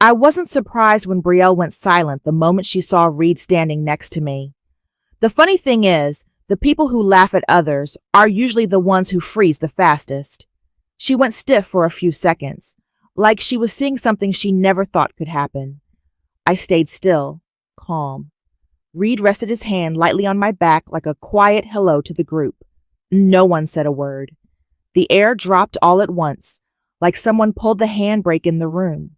I wasn't surprised when Brielle went silent the moment she saw Reed standing next to me. The funny thing is, the people who laugh at others are usually the ones who freeze the fastest. She went stiff for a few seconds, like she was seeing something she never thought could happen. I stayed still, calm. Reed rested his hand lightly on my back like a quiet hello to the group. No one said a word. The air dropped all at once, like someone pulled the handbrake in the room.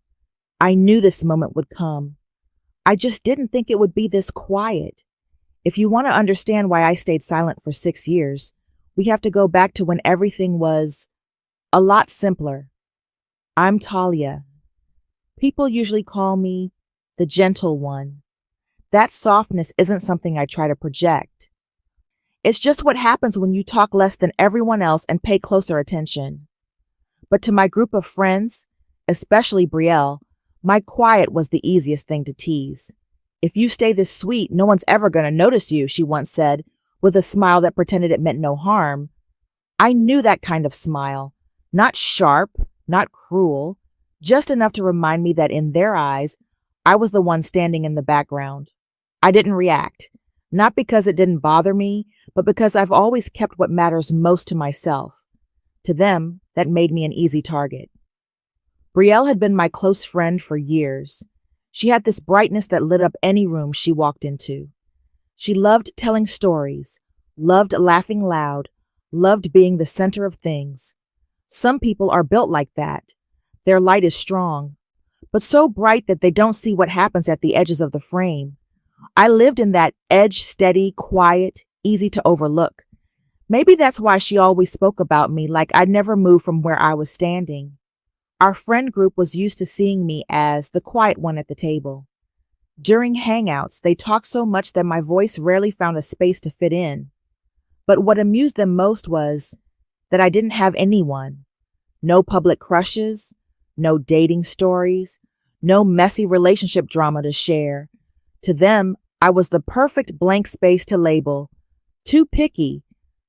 I knew this moment would come. I just didn't think it would be this quiet. If you want to understand why I stayed silent for 6 years, we have to go back to when everything was a lot simpler. I'm Talia. People usually call me the gentle one. That softness isn't something I try to project. It's just what happens when you talk less than everyone else and pay closer attention. But to my group of friends, especially Brielle, my quiet was the easiest thing to tease. If you stay this sweet, no one's ever going to notice you, she once said, with a smile that pretended it meant no harm. I knew that kind of smile. Not sharp, not cruel, just enough to remind me that in their eyes, I was the one standing in the background. I didn't react, not because it didn't bother me, but because I've always kept what matters most to myself. To them, that made me an easy target. Brielle had been my close friend for years. She had this brightness that lit up any room she walked into. She loved telling stories, loved laughing loud, loved being the center of things. Some people are built like that. Their light is strong, but so bright that they don't see what happens at the edges of the frame. I lived in that edge-steady, quiet, easy to overlook. Maybe that's why she always spoke about me like I'd never moved from where I was standing. Our friend group was used to seeing me as the quiet one at the table. During hangouts, they talked so much that my voice rarely found a space to fit in. But what amused them most was that I didn't have anyone. No public crushes, no dating stories, no messy relationship drama to share. To them, I was the perfect blank space to label. Too picky.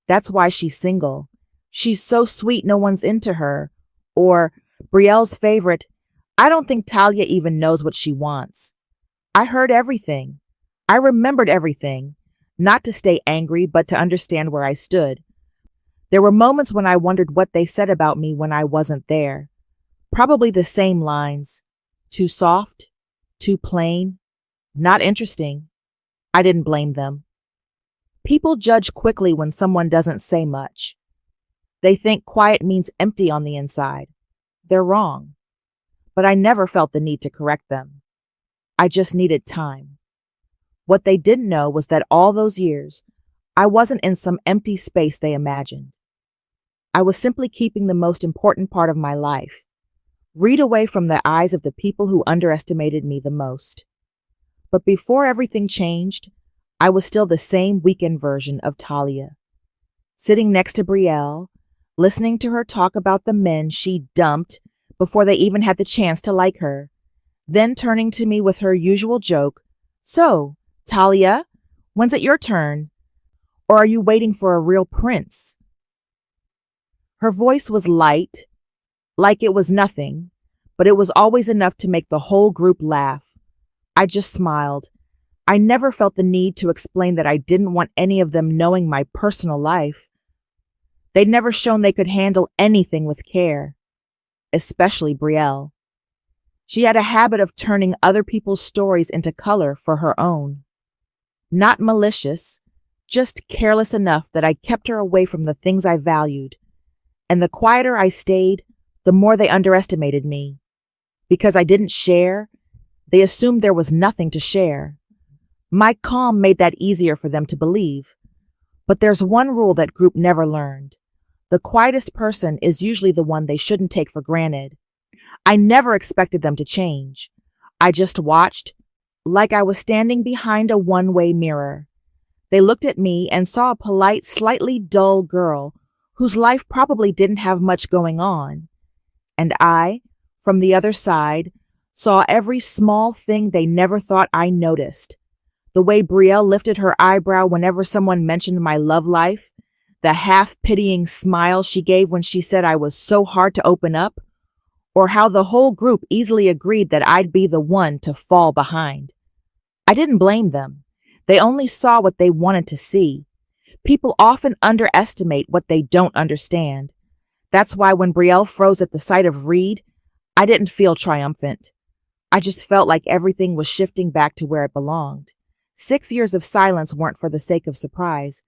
That's why she's single. She's so sweet no one's into her. Or Brielle's favorite, I don't think Talia even knows what she wants. I heard everything. I remembered everything, not to stay angry, but to understand where I stood. There were moments when I wondered what they said about me when I wasn't there. Probably the same lines. Too soft, too plain, not interesting. I didn't blame them. People judge quickly when someone doesn't say much. They think quiet means empty on the inside. They're wrong. But I never felt the need to correct them. I just needed time. What they didn't know was that all those years, I wasn't in some empty space they imagined. I was simply keeping the most important part of my life, read away from the eyes of the people who underestimated me the most. But before everything changed, I was still the same weekend version of Talia. Sitting next to Brielle, listening to her talk about the men she dumped before they even had the chance to like her, then turning to me with her usual joke, "So, Talia, when's it your turn? Or are you waiting for a real prince?" Her voice was light, like it was nothing, but it was always enough to make the whole group laugh. I just smiled. I never felt the need to explain that I didn't want any of them knowing my personal life. They'd never shown they could handle anything with care, especially Brielle. She had a habit of turning other people's stories into color for her own. Not malicious, just careless enough that I kept her away from the things I valued. And the quieter I stayed, the more they underestimated me. Because I didn't share, they assumed there was nothing to share. My calm made that easier for them to believe. But there's one rule that group never learned. The quietest person is usually the one they shouldn't take for granted. I never expected them to change. I just watched, like I was standing behind a one-way mirror. They looked at me and saw a polite, slightly dull girl whose life probably didn't have much going on. And I, from the other side, saw every small thing they never thought I noticed. The way Brielle lifted her eyebrow whenever someone mentioned my love life, the half-pitying smile she gave when she said I was so hard to open up, or how the whole group easily agreed that I'd be the one to fall behind. I didn't blame them. They only saw what they wanted to see. People often underestimate what they don't understand. That's why when Brielle froze at the sight of Reed, I didn't feel triumphant. I just felt like everything was shifting back to where it belonged. 6 years of silence weren't for the sake of surprise.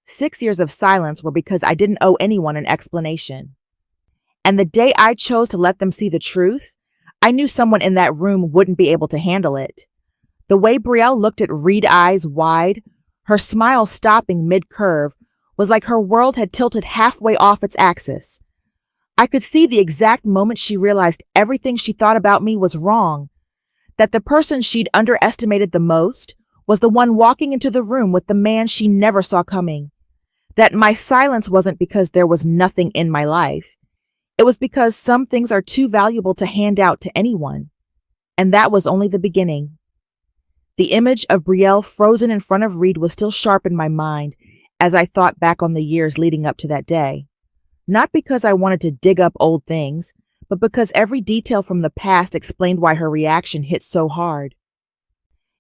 6 years of silence were because I didn't owe anyone an explanation. And the day I chose to let them see the truth, I knew someone in that room wouldn't be able to handle it. The way Brielle looked at Reed, eyes wide, her smile stopping mid-curve, was like her world had tilted halfway off its axis. I could see the exact moment she realized everything she thought about me was wrong, that the person she'd underestimated the most was the one walking into the room with the man she never saw coming, that my silence wasn't because there was nothing in my life. It was because some things are too valuable to hand out to anyone. And that was only the beginning. The image of Brielle frozen in front of Reed was still sharp in my mind as I thought back on the years leading up to that day. Not because I wanted to dig up old things, but because every detail from the past explained why her reaction hit so hard.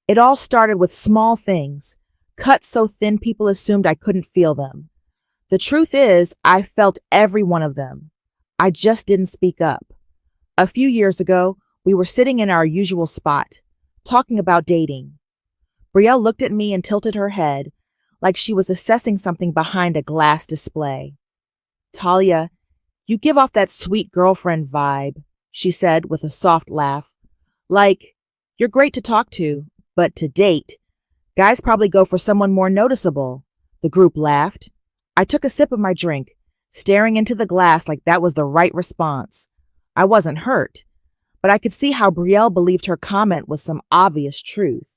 It all started with small things, cuts so thin people assumed I couldn't feel them. The truth is, I felt every one of them. I just didn't speak up. A few years ago, we were sitting in our usual spot, talking about dating. Brielle looked at me and tilted her head, like she was assessing something behind a glass display. "Talia, you give off that sweet girlfriend vibe," she said with a soft laugh. "Like, you're great to talk to, but to date, guys probably go for someone more noticeable." The group laughed. I took a sip of my drink, staring into the glass like that was the right response. I wasn't hurt, but I could see how Brielle believed her comment was some obvious truth.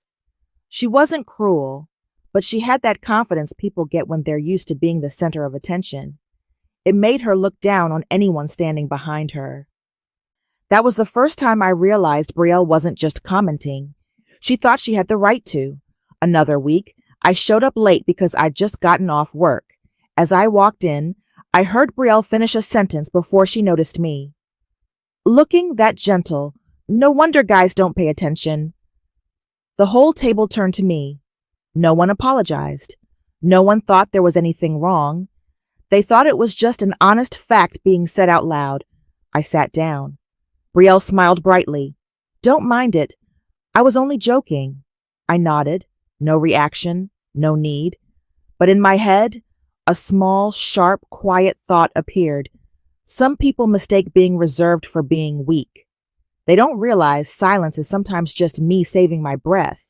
She wasn't cruel, but she had that confidence people get when they're used to being the center of attention. It made her look down on anyone standing behind her. That was the first time I realized Brielle wasn't just commenting. She thought she had the right to. Another week, I showed up late because I'd just gotten off work. As I walked in, I heard Brielle finish a sentence before she noticed me. "Looking that gentle, no wonder guys don't pay attention." The whole table turned to me. No one apologized. No one thought there was anything wrong. They thought it was just an honest fact being said out loud. I sat down. Brielle smiled brightly. "Don't mind it. I was only joking." I nodded. No reaction, no need. But in my head, a small, sharp, quiet thought appeared. Some people mistake being reserved for being weak. They don't realize silence is sometimes just me saving my breath.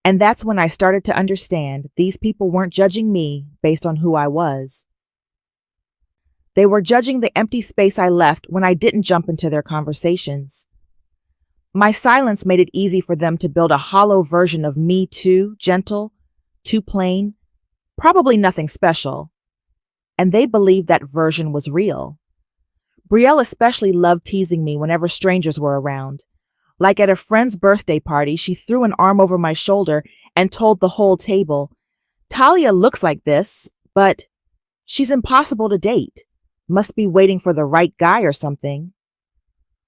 And that's when I started to understand these people weren't judging me based on who I was. They were judging the empty space I left when I didn't jump into their conversations. My silence made it easy for them to build a hollow version of me too gentle, too plain, probably nothing special. And they believed that version was real. Brielle especially loved teasing me whenever strangers were around. Like at a friend's birthday party, she threw an arm over my shoulder and told the whole table, "Talia looks like this, but she's impossible to date. Must be waiting for the right guy or something."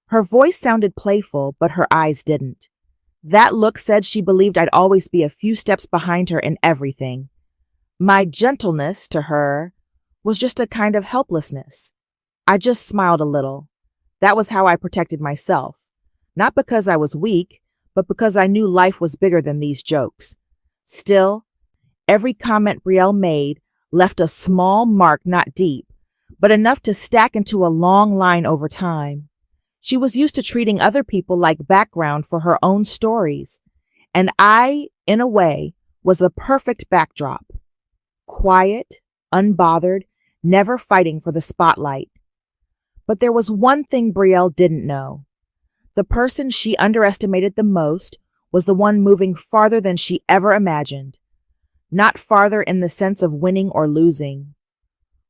Her voice sounded playful, but her eyes didn't. That look said she believed I'd always be a few steps behind her in everything. My gentleness, to her, was just a kind of helplessness. I just smiled a little. That was how I protected myself. Not because I was weak, but because I knew life was bigger than these jokes. Still, every comment Brielle made left a small mark, not deep, but enough to stack into a long line over time. She was used to treating other people like background for her own stories, and I, in a way, was the perfect backdrop. Quiet, unbothered, never fighting for the spotlight. But there was one thing Brielle didn't know. The person she underestimated the most was the one moving farther than she ever imagined. Not farther in the sense of winning or losing.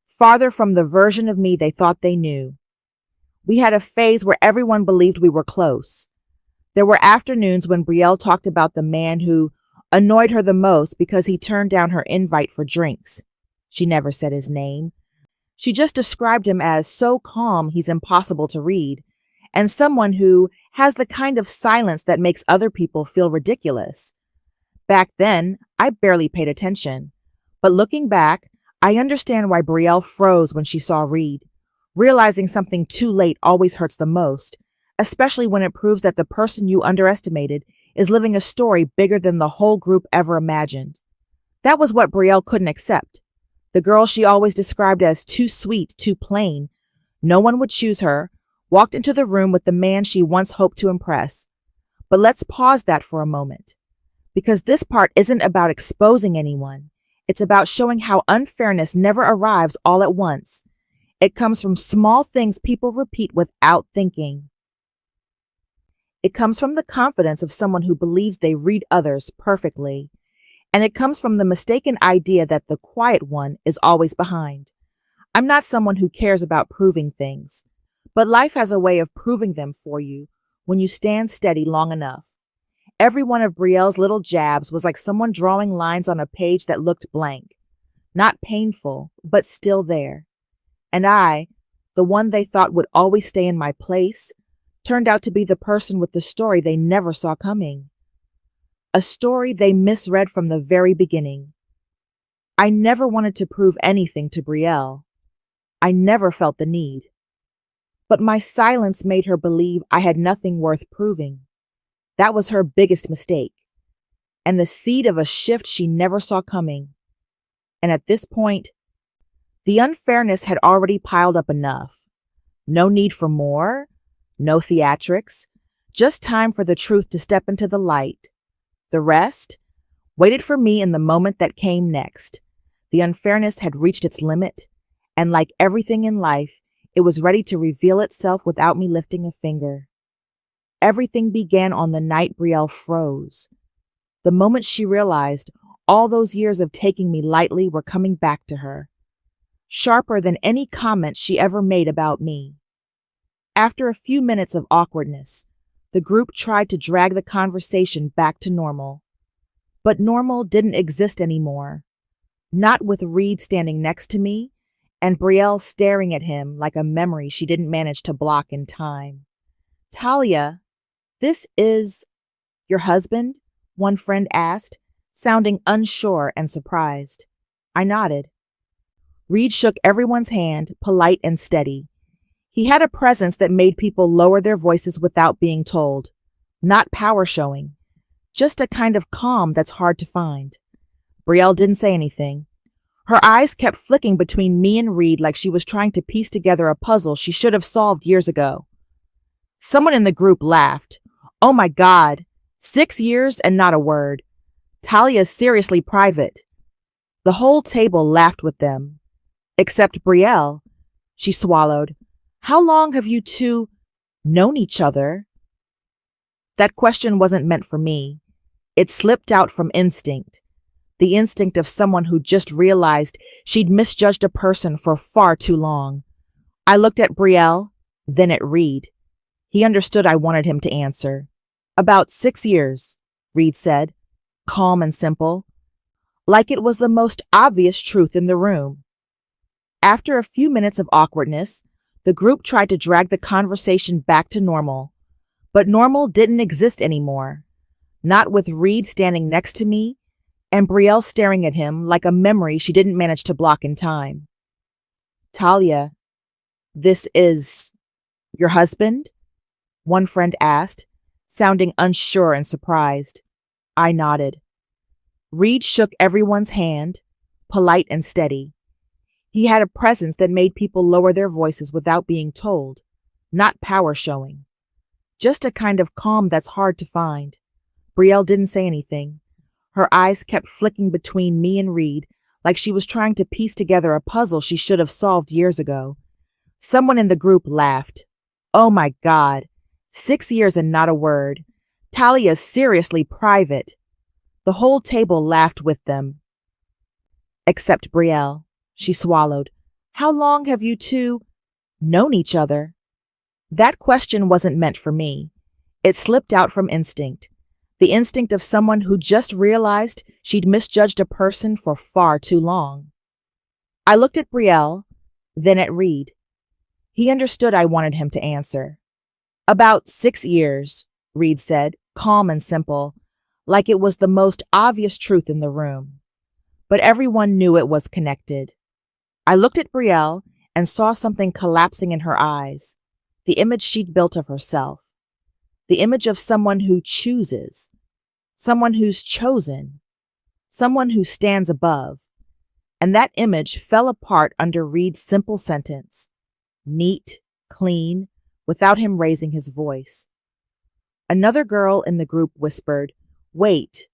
Farther from the version of me they thought they knew. We had a phase where everyone believed we were close. There were afternoons when Brielle talked about the man who annoyed her the most because he turned down her invite for drinks. She never said his name. She just described him as so calm he's impossible to read, and someone who has the kind of silence that makes other people feel ridiculous. Back then, I barely paid attention. But looking back, I understand why Brielle froze when she saw Reed. Realizing something too late always hurts the most, especially when it proves that the person you underestimated is living a story bigger than the whole group ever imagined. That was what Brielle couldn't accept. The girl she always described as too sweet, too plain. No one would choose her, walked into the room with the man she once hoped to impress. But let's pause that for a moment. Because this part isn't about exposing anyone. It's about showing how unfairness never arrives all at once. It comes from small things people repeat without thinking. It comes from the confidence of someone who believes they read others perfectly. And it comes from the mistaken idea that the quiet one is always behind. I'm not someone who cares about proving things, but life has a way of proving them for you when you stand steady long enough. Every one of Brielle's little jabs was like someone drawing lines on a page that looked blank. Not painful, but still there. And I, the one they thought would always stay in my place, turned out to be the person with the story they never saw coming. A story they misread from the very beginning. I never wanted to prove anything to Brielle. I never felt the need. But my silence made her believe I had nothing worth proving. That was her biggest mistake, and the seed of a shift she never saw coming. And at this point, the unfairness had already piled up enough. No need for more, no theatrics, just time for the truth to step into the light. The rest waited for me in the moment that came next. The unfairness had reached its limit, and like everything in life, it was ready to reveal itself without me lifting a finger. Everything began on the night Brielle froze. The moment she realized all those years of taking me lightly were coming back to her, sharper than any comment she ever made about me. After a few minutes of awkwardness, the group tried to drag the conversation back to normal. But normal didn't exist anymore. Not with Reed standing next to me and Brielle staring at him like a memory she didn't manage to block in time. "Talia, this is your husband?" one friend asked, sounding unsure and surprised. I nodded. Reed shook everyone's hand, polite and steady. He had a presence that made people lower their voices without being told. Not power showing. Just a kind of calm that's hard to find. Brielle didn't say anything. Her eyes kept flicking between me and Reed like she was trying to piece together a puzzle she should have solved years ago. Someone in the group laughed. "Oh my God, 6 years and not a word. Talia's seriously private." The whole table laughed with them. Except Brielle. She swallowed. "How long have you two known each other?" That question wasn't meant for me. It slipped out from instinct. The instinct of someone who just realized she'd misjudged a person for far too long. I looked at Brielle, then at Reed. He understood I wanted him to answer. "About 6 years," Reed said, calm and simple, like it was the most obvious truth in the room. After a few minutes of awkwardness, the group tried to drag the conversation back to normal. But normal didn't exist anymore. Not with Reed standing next to me and Brielle staring at him like a memory she didn't manage to block in time. "Talia, this is your husband?" one friend asked, sounding unsure and surprised. I nodded. Reed shook everyone's hand, polite and steady. He had a presence that made people lower their voices without being told, not power showing. Just a kind of calm that's hard to find. Brielle didn't say anything. Her eyes kept flicking between me and Reed, like she was trying to piece together a puzzle she should have solved years ago. Someone in the group laughed. "Oh my God, 6 years and not a word. Talia's seriously private." The whole table laughed with them. Except Brielle. She swallowed. "How long have you two known each other?" That question wasn't meant for me. It slipped out from instinct. The instinct of someone who just realized she'd misjudged a person for far too long. I looked at Brielle, then at Reed. He understood I wanted him to answer. About 6 years, Reed said, calm and simple, like it was the most obvious truth in the room. But everyone knew it was connected. I looked at Brielle and saw something collapsing in her eyes, the image she'd built of herself, the image of someone who chooses, someone who's chosen, someone who stands above. And that image fell apart under Reed's simple sentence, neat, clean, without him raising his voice. Another girl in the group whispered, "Wait,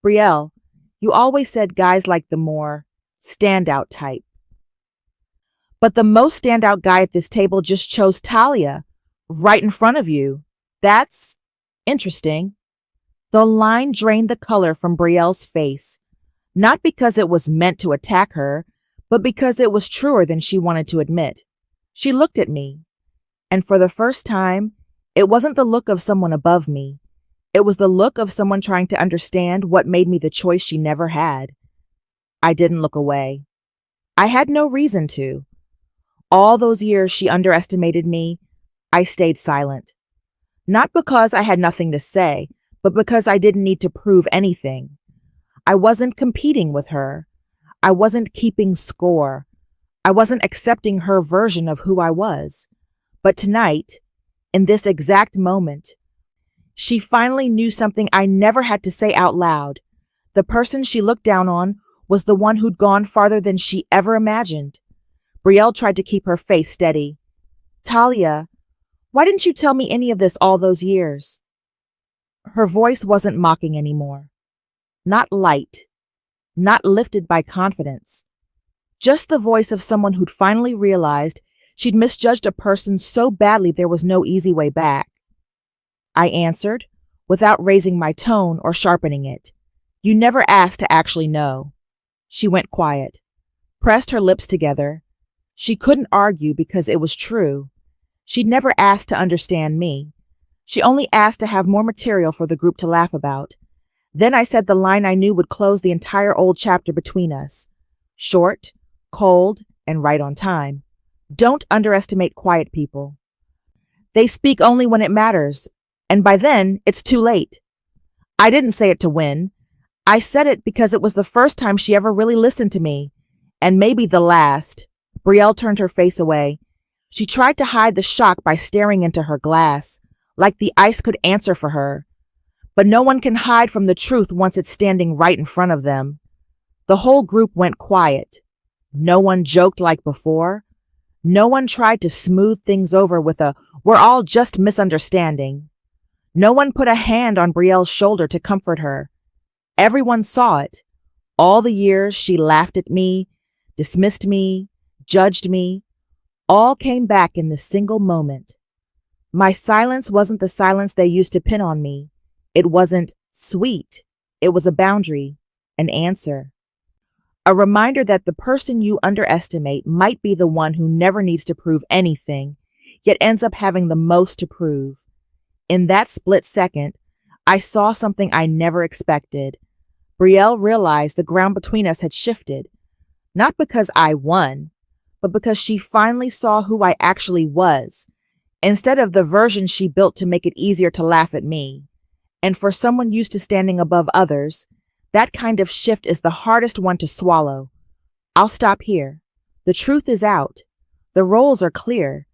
Brielle, you always said guys like the more standout type." But the most standout guy at this table just chose Talia, right in front of you. That's interesting. The line drained the color from Brielle's face, not because it was meant to attack her, but because it was truer than she wanted to admit. She looked at me, and for the first time, it wasn't the look of someone above me. It was the look of someone trying to understand what made me the choice she never had. I didn't look away. I had no reason to. All those years she underestimated me, I stayed silent. Not because I had nothing to say, but because I didn't need to prove anything. I wasn't competing with her. I wasn't keeping score. I wasn't accepting her version of who I was. But tonight, in this exact moment, she finally knew something I never had to say out loud. The person she looked down on was the one who'd gone farther than she ever imagined. Brielle tried to keep her face steady. "Talia, why didn't you tell me any of this all those years?" Her voice wasn't mocking anymore. Not light. Not lifted by confidence. Just the voice of someone who'd finally realized she'd misjudged a person so badly there was no easy way back. I answered, without raising my tone or sharpening it. "You never asked to actually know." She went quiet, pressed her lips together. She couldn't argue because it was true. She'd never asked to understand me. She only asked to have more material for the group to laugh about. Then I said the line I knew would close the entire old chapter between us. Short, cold, and right on time. Don't underestimate quiet people. They speak only when it matters, and by then, it's too late. I didn't say it to win. I said it because it was the first time she ever really listened to me, and maybe the last. Brielle turned her face away. She tried to hide the shock by staring into her glass, like the ice could answer for her. But no one can hide from the truth once it's standing right in front of them. The whole group went quiet. No one joked like before. No one tried to smooth things over with a "we're all just misunderstanding." No one put a hand on Brielle's shoulder to comfort her. Everyone saw it. All the years she laughed at me, dismissed me, judged me, all came back in this single moment. My silence wasn't the silence they used to pin on me. It wasn't sweet. It was a boundary, an answer. A reminder that the person you underestimate might be the one who never needs to prove anything, yet ends up having the most to prove. In that split second, I saw something I never expected. Brielle realized the ground between us had shifted, not because I won, but because she finally saw who I actually was, instead of the version she built to make it easier to laugh at me. And for someone used to standing above others, that kind of shift is the hardest one to swallow. I'll stop here. The truth is out. The roles are clear.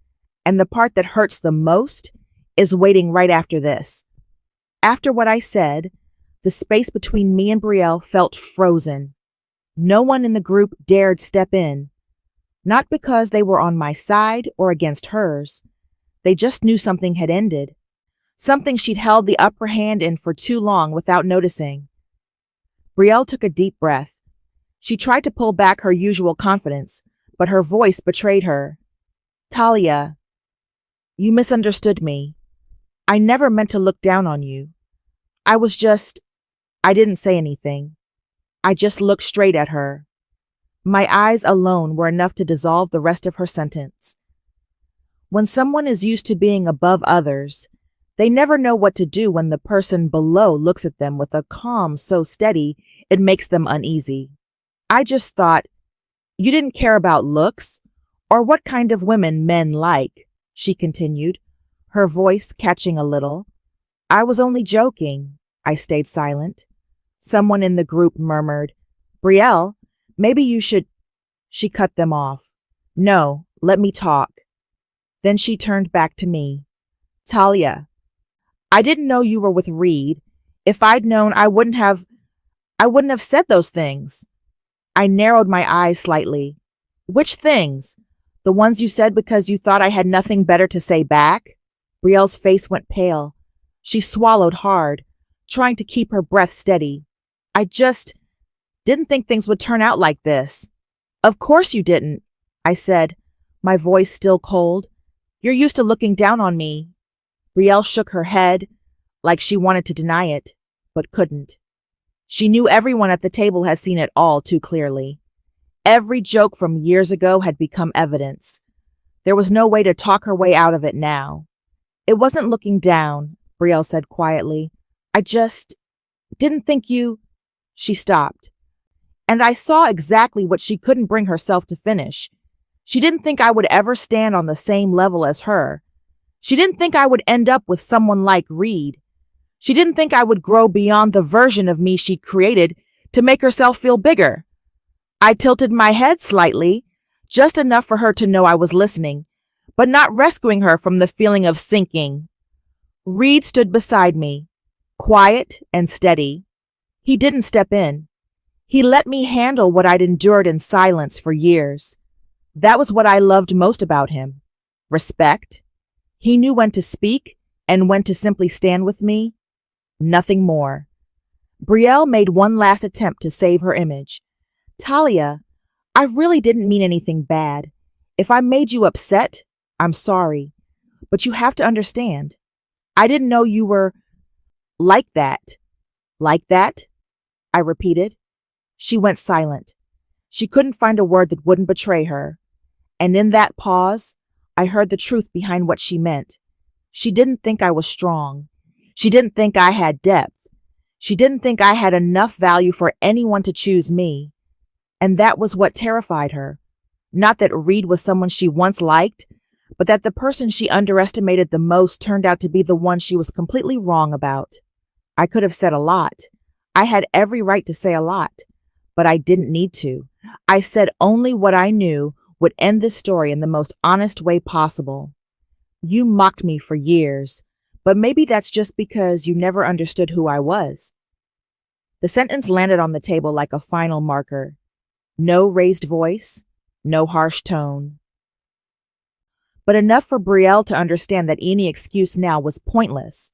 And the part that hurts the most is waiting right after this. After what I said, the space between me and Brielle felt frozen. No one in the group dared step in. Not because they were on my side or against hers. They just knew something had ended. Something she'd held the upper hand in for too long without noticing. Brielle took a deep breath. She tried to pull back her usual confidence, but her voice betrayed her. "Talia, you misunderstood me. I never meant to look down on you. I didn't say anything. I just looked straight at her. My eyes alone were enough to dissolve the rest of her sentence. When someone is used to being above others, they never know what to do when the person below looks at them with a calm so steady it makes them uneasy. I just thought, you didn't care about looks or what kind of women men like," she continued, her voice catching a little. I was only joking. I stayed silent. Someone in the group murmured, Brielle, maybe you should. She cut them off. No, let me talk. Then she turned back to me. Talia, I didn't know you were with Reed. If I'd known, I wouldn't have said those things. I narrowed my eyes slightly. Which things? The ones you said because you thought I had nothing better to say back? Brielle's face went pale. She swallowed hard, trying to keep her breath steady. I just didn't think things would turn out like this. Of course you didn't, I said, my voice still cold. You're used to looking down on me. Brielle shook her head, like she wanted to deny it, but couldn't. She knew everyone at the table had seen it all too clearly. Every joke from years ago had become evidence. There was no way to talk her way out of it now. It wasn't looking down, Brielle said quietly. I just didn't think you. She stopped. And I saw exactly what she couldn't bring herself to finish. She didn't think I would ever stand on the same level as her. She didn't think I would end up with someone like Reed. She didn't think I would grow beyond the version of me she created to make herself feel bigger. I tilted my head slightly, just enough for her to know I was listening, but not rescuing her from the feeling of sinking. Reed stood beside me, quiet and steady. He didn't step in. He let me handle what I'd endured in silence for years. That was what I loved most about him. Respect. He knew when to speak and when to simply stand with me. Nothing more. Brielle made one last attempt to save her image. Talia, I really didn't mean anything bad. If I made you upset, I'm sorry. But you have to understand. I didn't know you were like that. Like that? I repeated. She went silent. She couldn't find a word that wouldn't betray her. And in that pause, I heard the truth behind what she meant. She didn't think I was strong. She didn't think I had depth. She didn't think I had enough value for anyone to choose me. And that was what terrified her. Not that Reed was someone she once liked, but that the person she underestimated the most turned out to be the one she was completely wrong about. I could have said a lot. I had every right to say a lot, but I didn't need to. I said only what I knew would end this story in the most honest way possible. You mocked me for years, but maybe that's just because you never understood who I was. The sentence landed on the table like a final marker. No raised voice, no harsh tone. But enough for Brielle to understand that any excuse now was pointless.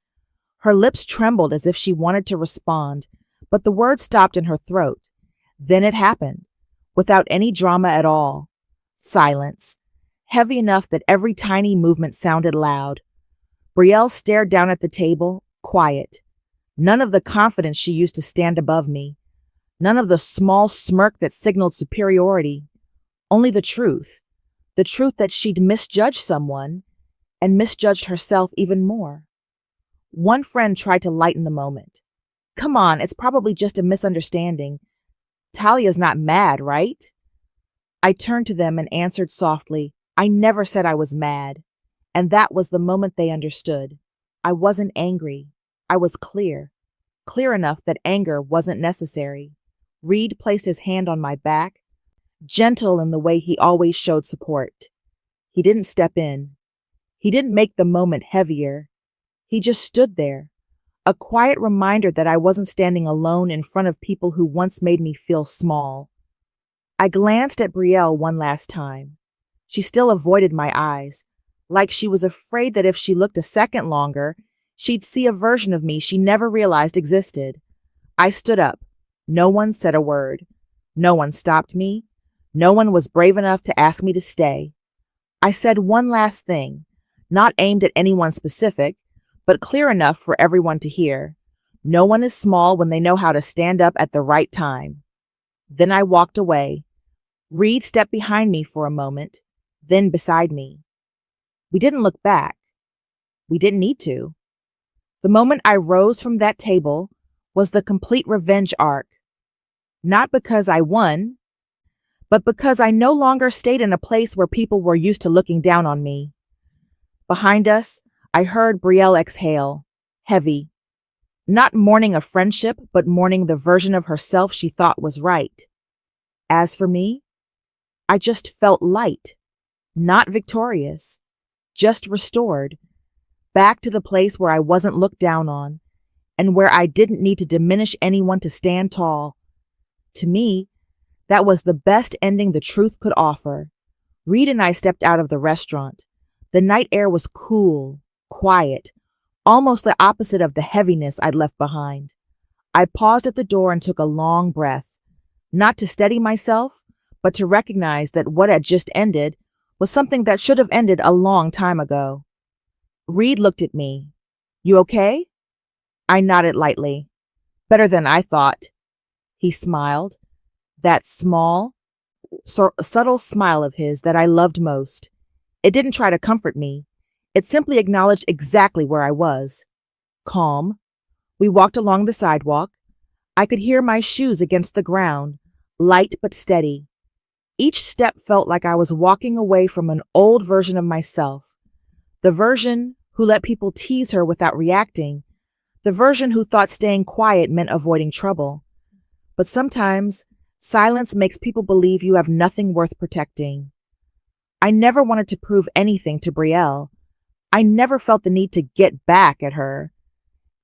Her lips trembled as if she wanted to respond, but the words stopped in her throat. Then it happened, without any drama at all. Silence, heavy enough that every tiny movement sounded loud. Brielle stared down at the table, quiet. None of the confidence she used to stand above me. None of the small smirk that signaled superiority. Only the truth. The truth that she'd misjudged someone and misjudged herself even more. One friend tried to lighten the moment. Come on, it's probably just a misunderstanding. Talia's not mad, right? I turned to them and answered softly, I never said I was mad. And that was the moment they understood. I wasn't angry. I was clear. Clear enough that anger wasn't necessary. Reed placed his hand on my back, gentle in the way he always showed support. He didn't step in. He didn't make the moment heavier. He just stood there, a quiet reminder that I wasn't standing alone in front of people who once made me feel small. I glanced at Brielle one last time. She still avoided my eyes, like she was afraid that if she looked a second longer, she'd see a version of me she never realized existed. I stood up. No one said a word. No one stopped me. No one was brave enough to ask me to stay. I said one last thing, not aimed at anyone specific, but clear enough for everyone to hear. No one is small when they know how to stand up at the right time. Then I walked away. Reed stepped behind me for a moment, then beside me. We didn't look back. We didn't need to. The moment I rose from that table was the complete revenge arc. Not because I won, but because I no longer stayed in a place where people were used to looking down on me. Behind us, I heard Brielle exhale, heavy, not mourning a friendship, but mourning the version of herself she thought was right. As for me, I just felt light, not victorious, just restored, back to the place where I wasn't looked down on, and where I didn't need to diminish anyone to stand tall. To me, that was the best ending the truth could offer. Reed and I stepped out of the restaurant. The night air was cool, quiet, almost the opposite of the heaviness I'd left behind. I paused at the door and took a long breath, not to steady myself, but to recognize that what had just ended was something that should have ended a long time ago. Reed looked at me. You okay? I nodded lightly. Better than I thought. He smiled. That small, subtle smile of his that I loved most. It didn't try to comfort me. It simply acknowledged exactly where I was. Calm. We walked along the sidewalk. I could hear my shoes against the ground, light but steady. Each step felt like I was walking away from an old version of myself. The version who let people tease her without reacting. The version who thought staying quiet meant avoiding trouble. But sometimes, silence makes people believe you have nothing worth protecting. I never wanted to prove anything to Brielle. I never felt the need to get back at her.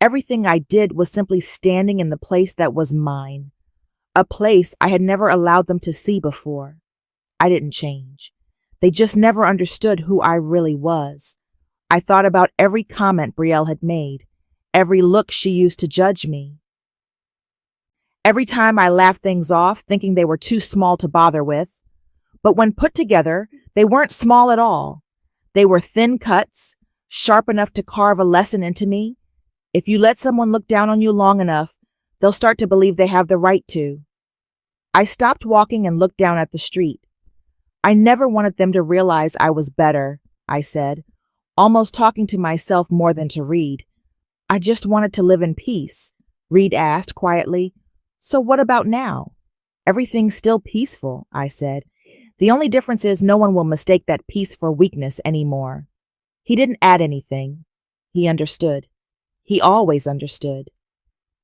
Everything I did was simply standing in the place that was mine, a place I had never allowed them to see before. I didn't change. They just never understood who I really was. I thought about every comment Brielle had made, every look she used to judge me. Every time I laughed things off, thinking they were too small to bother with. But when put together, they weren't small at all. They were thin cuts, sharp enough to carve a lesson into me. If you let someone look down on you long enough, they'll start to believe they have the right to. I stopped walking and looked down at the street. I never wanted them to realize I was better, I said, almost talking to myself more than to Reed. I just wanted to live in peace, Reed asked quietly. So what about now? Everything's still peaceful, I said. The only difference is no one will mistake that peace for weakness anymore. He didn't add anything. He understood. He always understood.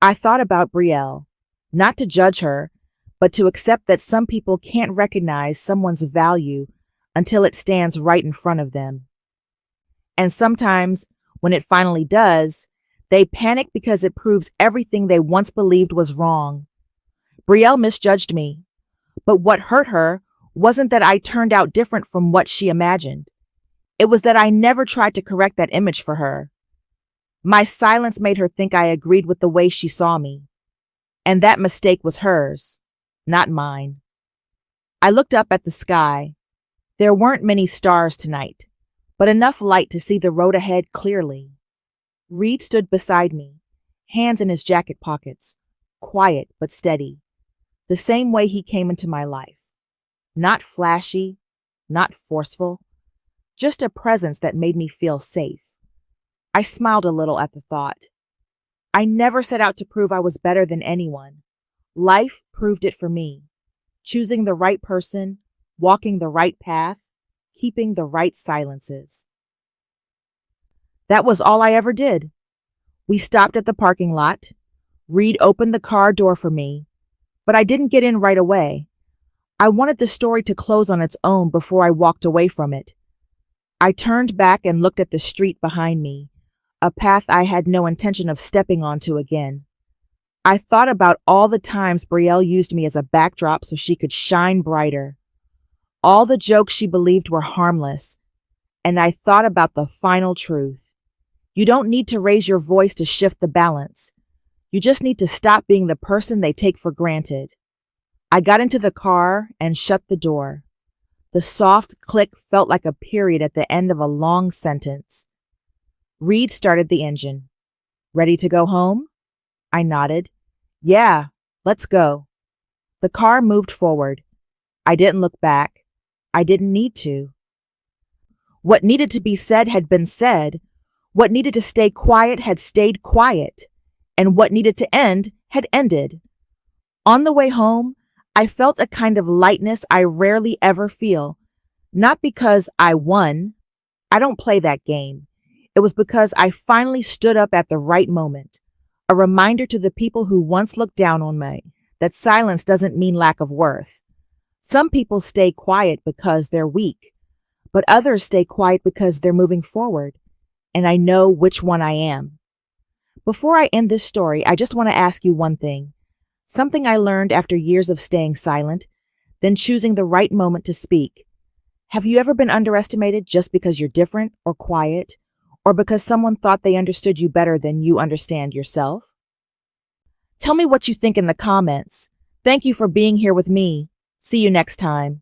I thought about Brielle, not to judge her, but to accept that some people can't recognize someone's value until it stands right in front of them. And sometimes, when it finally does, they panic because it proves everything they once believed was wrong. Brielle misjudged me, but what hurt her wasn't that I turned out different from what she imagined. It was that I never tried to correct that image for her. My silence made her think I agreed with the way she saw me. And that mistake was hers, not mine. I looked up at the sky. There weren't many stars tonight, but enough light to see the road ahead clearly. Reed stood beside me, hands in his jacket pockets, quiet but steady, the same way he came into my life. Not flashy, not forceful, just a presence that made me feel safe. I smiled a little at the thought. I never set out to prove I was better than anyone. Life proved it for me, choosing the right person, walking the right path, keeping the right silences. That was all I ever did. We stopped at the parking lot. Reed opened the car door for me, but I didn't get in right away. I wanted the story to close on its own before I walked away from it. I turned back and looked at the street behind me, a path I had no intention of stepping onto again. I thought about all the times Brielle used me as a backdrop so she could shine brighter. All the jokes she believed were harmless. And I thought about the final truth. You don't need to raise your voice to shift the balance. You just need to stop being the person they take for granted. I got into the car and shut the door. The soft click felt like a period at the end of a long sentence. Reed started the engine. Ready to go home? I nodded. Yeah, let's go. The car moved forward. I didn't look back. I didn't need to. What needed to be said had been said. What needed to stay quiet had stayed quiet. And what needed to end had ended. On the way home, I felt a kind of lightness I rarely ever feel. Not because I won. I don't play that game. It was because I finally stood up at the right moment, a reminder to the people who once looked down on me that silence doesn't mean lack of worth. Some people stay quiet because they're weak, but others stay quiet because they're moving forward, and I know which one I am. Before I end this story, I just want to ask you one thing, something I learned after years of staying silent, then choosing the right moment to speak. Have you ever been underestimated just because you're different or quiet, or because someone thought they understood you better than you understand yourself? Tell me what you think in the comments. Thank you for being here with me. See you next time.